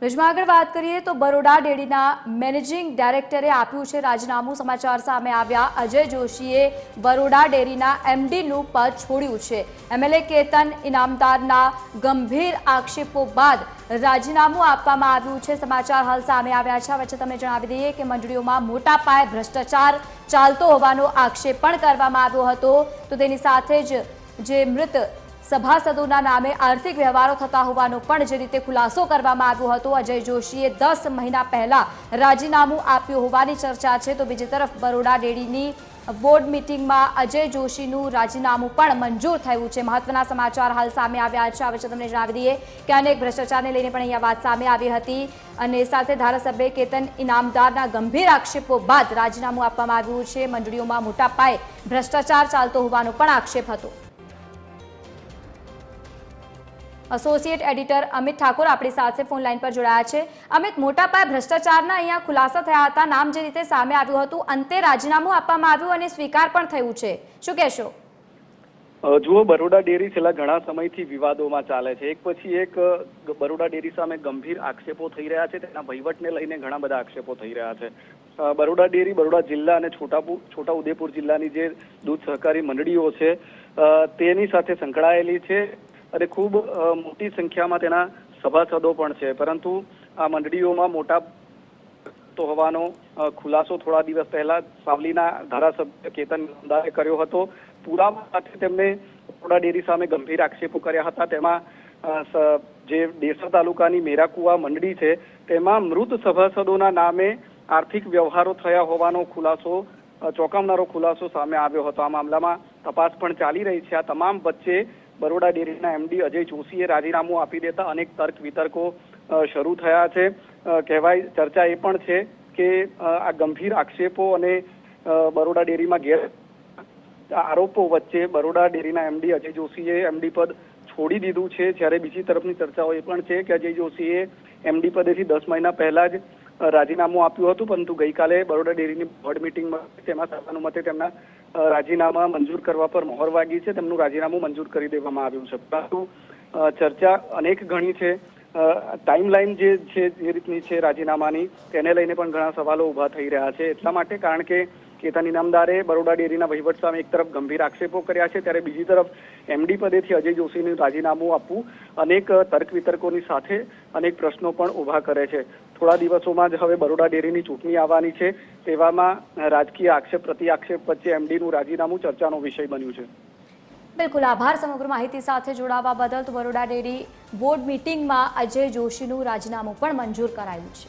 વિજમાં આગળ વાત કરીએ તો બરોડા ડેરીના મેનેજિંગ ડાયરેક્ટરે આપ્યું છે રાજીનામું। સમાચાર સામે આવ્યા। અજય જોશીએ બરોડા ડેરીના એમડીનું પદ છોડ્યું છે। એમએલએ કેતન ઇનામદારના ગંભીર આક્ષેપો બાદ રાજીનામું આપવામાં આવ્યું છે। સમાચાર હાલ સામે આવ્યા છે। વચ્ચે તમને જણાવી દઈએ કે મંડળીઓમાં મોટા પાયે ભ્રષ્ટાચાર ચાલતો હોવાનો આક્ષેપ પણ કરવામાં આવ્યો હતો। તો તેની સાથે જ જે મૃત સભાસદોના નામે આર્થિક વ્યવહારો થતા હોવાનો પણ જે રીતે ખુલાસો કરવામાં આવ્યો હતો। અજય જોશીએ 10 મહિના પહેલા રાજીનામું આપ્યું હોવાની ચર્ચા છે। તો બીજી તરફ બરોડા ડેરીની બોર્ડ મીટિંગમાં અજય જોશીનું રાજીનામું પણ મંજૂર થયું છે। મહત્વના સમાચાર હાલ સામે આવ્યા છે। હવે તમને જણાવી દઈએ કે અનેક ભ્રષ્ટાચારને લઈને પણ અહીંયા વાત સામે આવી હતી અને સાથે ધારાસભ્ય કેતન ઇનામદારના ગંભીર આક્ષેપો બાદ રાજીનામું આપવામાં આવ્યું છે। મંડળીઓમાં મોટા પાયે ભ્રષ્ટાચાર ચાલતો હોવાનો પણ આક્ષેપ હતો। એસોસિએટ એડિટર અમિત ઠાકોર આપણી સાથે ફોન લાઈન પર જોડાયા છે। અમિત, મોટા પાયે ભ્રષ્ટાચારના અહીંયા ખુલાસા થયા હતા, નામ જે રીતે સામે આવ્યું હતું, અંતે રાજીનામું આપવામાં આવ્યું અને સ્વીકાર પણ થયું છે, શું કહેશો? જુઓ, બરોડા ડેરી છેલ્લા ઘણા સમયથી વિવાદોમાં ચાલે છે। એક પછી એક બરોડા ડેરી સામે ગંભીર આક્ષેપો થઈ રહ્યા છે। તેના વહીવટને લઈને ઘણા બધા આક્ષેપો થઈ રહ્યા છે। બરોડા ડેરી બરોડા જિલ્લા અને છોટા ઉદેપુર જિલ્લાની જે દૂધ સહકારી મંડળીઓ છે તેની સાથે સંકળાયેલી છે અને ખૂબ મોટી સંખ્યામાં તેના સભાસદો પણ છે। પરંતુ આ મંડળીઓમાં મોટા તો હોવાનો ખુલાસો થોડા દિવસ પહેલા સાવલીના ધારાસભ્ય કેતન ઇનામદારે કર્યો હતો। પુરાવા સાથે તેમણે બરોડા ડેરી સામે ગંભીર આક્ષેપો કર્યા હતા। તેમાં જે દેસર તાલુકાની મેરાકુવા મંડળી છે તેમાં મૃત સભાસદોના નામે આર્થિક વ્યવહારો થયા હોવાનો ખુલાસો, ચોંકાવનારો ખુલાસો સામે આવ્યો હતો। આ મામલામાં તપાસ પણ ચાલી રહી છે। આ તમામ વચ્ચે બરોડા ડેરીના એમડી અજય જોશીએ રાજીનામું આપી દેતા અનેક તર્ક વિતર્કો શરૂ થયા છે। કહેવાય, ચર્ચા એ પણ છે કે આ ગંભીર આક્ષેપો અને બરોડા ડેરીમાં આરોપો વચ્ચે બરોડા ડેરીના એમડી અજય જોશીએ એમડી પદ છોડી દીધું છે। જ્યારે બીજી તરફની ચર્ચાઓ એ પણ છે કે અજય જોશીએ એમડી પદેથી 10 મહિના પહેલા જ રાજીનામું આપ્યું હતું, પરંતુ ગઈકાલે બરોડા ડેરીની બોર્ડ મિટિંગમાં તેમાં સર્વાનુમતે તેમના રાજીનામા મંજૂર કરવા પર મહોર વાગી છે। તેમનું રાજીનામું મંજૂર કરી દેવામાં આવ્યું છે। પરંતુ ચર્ચા અનેક ઘણી છે। ટાઈમલાઈન જે છે, જે રીતની છે રાજીનામાની, તેને લઈને પણ ઘણા સવાલો ઉભા થઈ રહ્યા છે। એટલા માટે કારણ કે કેતન ઇનામદારે બરોડા ડેરીના વહીવટ સામે એક તરફ ગંભીર આક્ષેપો કર્યા છે, ત્યારે બીજી તરફ એમડી પદેથી અજય જોશીનું રાજીનામું આપવું અનેક તર્ક વિતર્કોની સાથે અનેક પ્રશ્નો પણ ઉભા કરે છે। થોડા દિવસોમાં જ હવે બરોડા ડેરીની ચૂંટણી આવવાની છે। તેવામાં રાજકીય આક્ષેપ પ્રતિ આક્ષેપ વચ્ચે એમડીનું રાજીનામું ચર્ચાનો વિષય બન્યું છે। બિલકુલ, આભાર સમગ્ર માહિતી સાથે જોડાવા બદલ। તો બરોડા ડેરી બોર્ડ મીટિંગમાં અજય જોશીનું રાજીનામું પણ મંજૂર કરાયું છે।